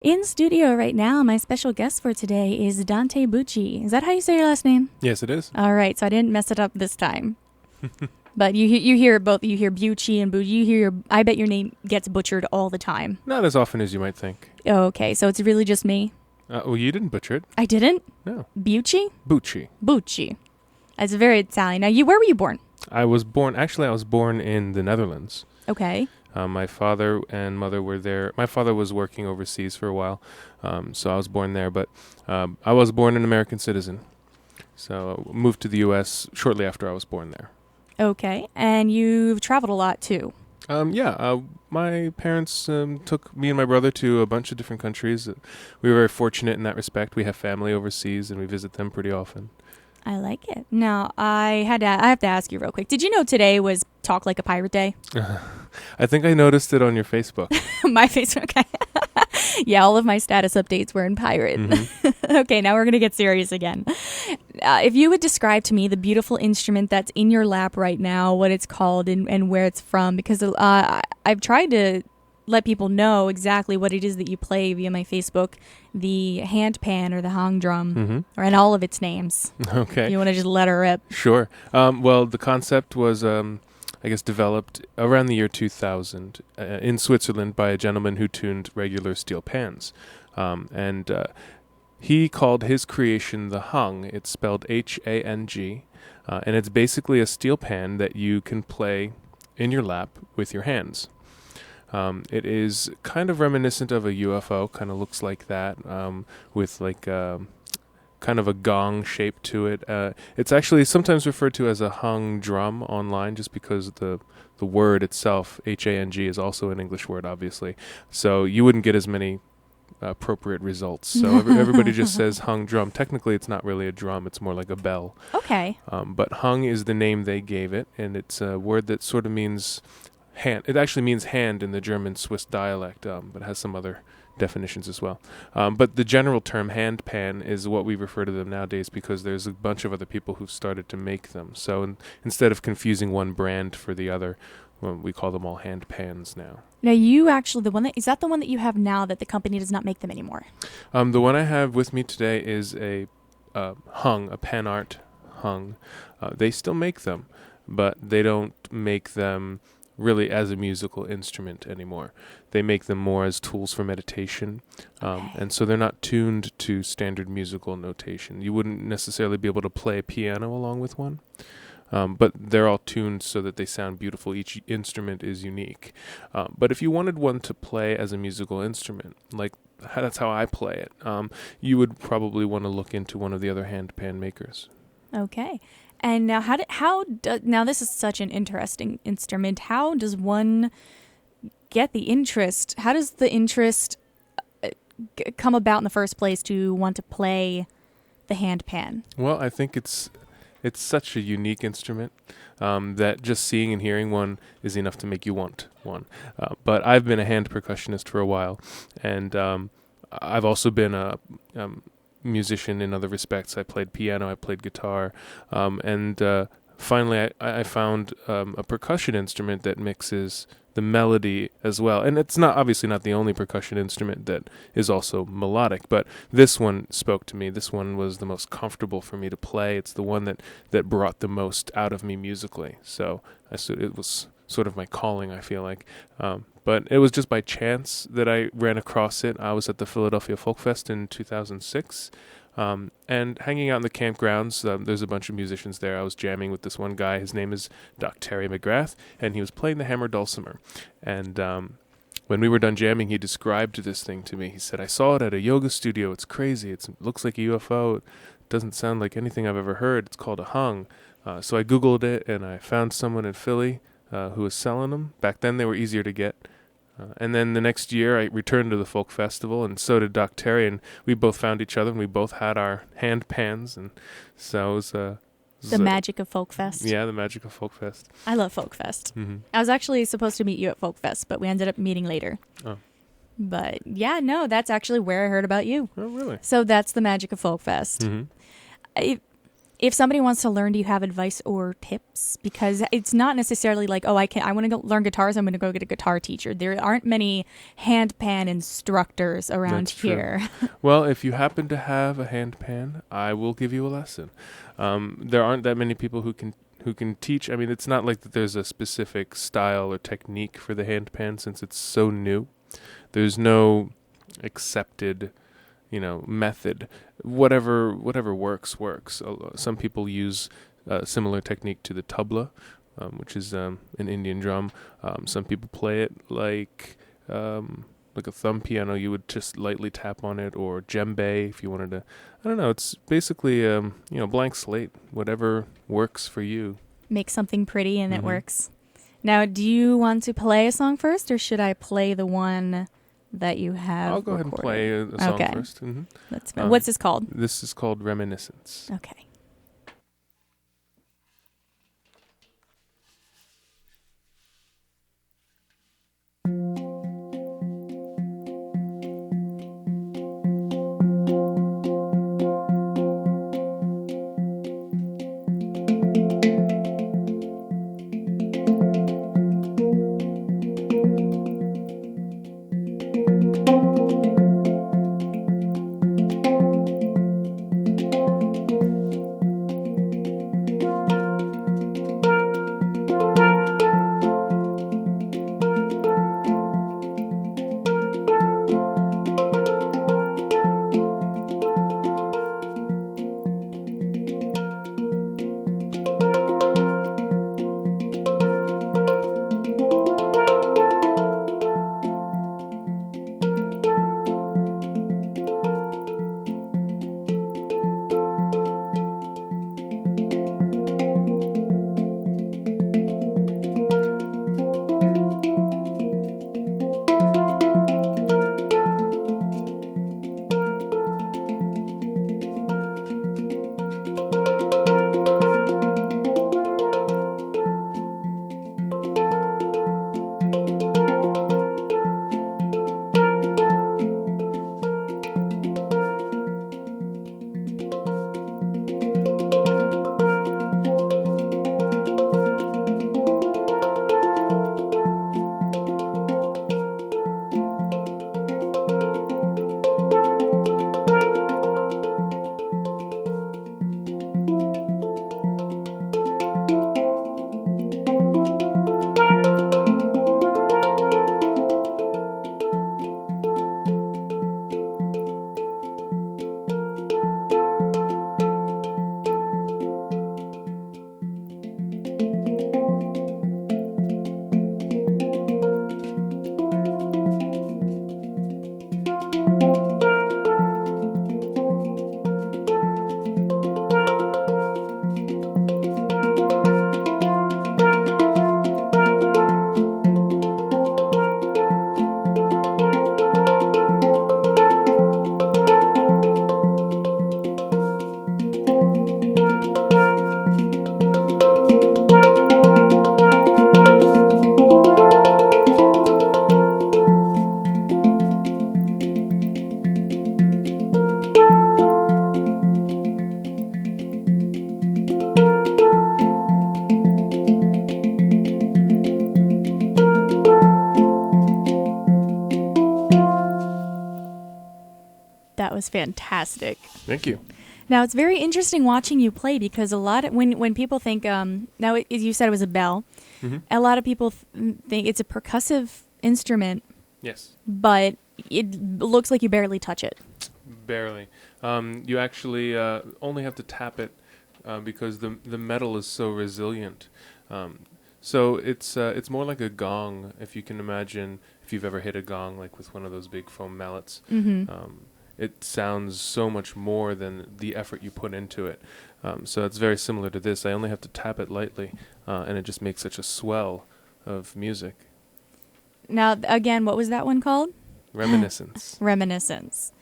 In studio right now, my special guest for today is Dante Bucci. Is that how you say your last name? Yes, it is. All right, so I didn't mess it up this time. But you hear both. You hear Bucci and Bucci. I bet your name gets butchered all the time. Not as often as you might think. Okay, so it's really just me. Well, you didn't butcher it. I didn't? No. Bucci? Bucci. Bucci. That's very Italian. Now, where were you born? I was born in the Netherlands. Okay. My father and mother were there. My father was working overseas for a while, so I was born there. But I was born an American citizen, so moved to the U.S. shortly after I was born there. Okay, and you've traveled a lot too. My parents took me and my brother to a bunch of different countries. We were very fortunate in that respect. We have family overseas, and we visit them pretty often. I like it. Now, I have to ask you real quick. Did you know today was Talk Like a Pirate Day? I think I noticed it on your Facebook. My Facebook, okay. Yeah, all of my status updates were in pirate. Mm-hmm. Okay, now we're going to get serious again. If you would describe to me the beautiful instrument that's in your lap right now, what it's called and where it's from, because I've tried to let people know exactly what it is that you play via my Facebook, the hand pan or the hang drum, or in all of its names. Okay. You want to just let her rip? Sure. Well, the concept was, developed around the year 2000 in Switzerland by a gentleman who tuned regular steel pans. He called his creation the hang. It's spelled H-A-N-G, and it's basically a steel pan that you can play in your lap with your hands. It is kind of reminiscent of a UFO, kind of looks like that, with like kind of a gong shape to it. It's actually sometimes referred to as a hung drum online just because the word itself, H-A-N-G, is also an English word, obviously. So you wouldn't get as many appropriate results. So everybody just says hung drum. Technically, it's not really a drum. It's more like a bell. Okay. But hung is the name they gave it, and it's a word that sort of means hand. It actually means hand in the German Swiss dialect, but has some other definitions as well. But the general term hand pan is what we refer to them nowadays because there's a bunch of other people who've started to make them. So instead of confusing one brand for the other, we call them all hand pans now. Now, you actually, is that the one that you have now that the company does not make them anymore? The one I have with me today is a hung, a pan art hung. They still make them, but they don't make them really as a musical instrument anymore. They make them more as tools for meditation, and so they're not tuned to standard musical notation. You wouldn't necessarily be able to play a piano along with one, but they're all tuned so that they sound beautiful. Each instrument is unique. But if you wanted one to play as a musical instrument, like that's how I play it, you would probably want to look into one of the other hand pan makers. Okay. And now, now this is such an interesting instrument. How does one get the interest? How does the interest come about in the first place to want to play the hand pan? Well, I think it's such a unique instrument that just seeing and hearing one is enough to make you want one. But I've been a hand percussionist for a while, and I've also been a musician in other respects. I played piano, I played guitar, and finally I found a percussion instrument that mixes the melody as well. And it's obviously not the only percussion instrument that is also melodic, but this one spoke to me. This one was the most comfortable for me to play. It's the one that brought the most out of me musically. So it was sort of my calling, I feel like. But it was just by chance that I ran across it. I was at the Philadelphia Folk Fest in 2006, and hanging out in the campgrounds. There's a bunch of musicians there. I was jamming with this one guy. His name is Dr. McGrath, and he was playing the hammer dulcimer. And when we were done jamming, he described this thing to me. He said, "I saw it at a yoga studio. It's crazy. It looks like a UFO. It doesn't sound like anything I've ever heard. It's called a hung." So I Googled it, and I found someone in Philly who was selling them. Back then, they were easier to get. And then the next year, I returned to the folk festival, and so did Doc Terry, and we both found each other, and we both had our hand pans, and so it was the magic of Folk Fest. Yeah, the magic of Folk Fest. I love Folk Fest. Mm-hmm. I was actually supposed to meet you at Folk Fest, but we ended up meeting later. Oh. But yeah, no, that's actually where I heard about you. Oh, really? So that's the magic of Folk Fest. Mm-hmm. if somebody wants to learn, do you have advice or tips? Because it's not necessarily like, oh, I want to learn guitars, I'm going to go get a guitar teacher. There aren't many handpan instructors around That's here. Well, if you happen to have a handpan, I will give you a lesson. There aren't that many people who can teach. I mean, it's not like that there's a specific style or technique for the handpan since it's so new. There's no accepted, method. Whatever works. Some people use a similar technique to the tabla, which is an Indian drum. Some people play it like a thumb piano. You would just lightly tap on it, or djembe if you wanted to. I don't know. It's basically blank slate. Whatever works for you. Make something pretty and it works. Now, do you want to play a song first, or should I play the one that you have? I'll go ahead and play a song first. Mm-hmm. What's this called? This is called Reminiscence. Okay. That was fantastic. Thank you. Now, it's very interesting watching you play because a lot of when people think you said it was a bell. Mm-hmm. A lot of people think it's a percussive instrument. Yes. But it looks like you barely touch it. Barely. You actually only have to tap it because the metal is so resilient. So it's more like a gong, if you can imagine, if you've ever hit a gong like with one of those big foam mallets. Mm-hmm. It sounds so much more than the effort you put into it. So it's very similar to this. I only have to tap it lightly, and it just makes such a swell of music. Now, again, what was that one called? Reminiscence. Reminiscence.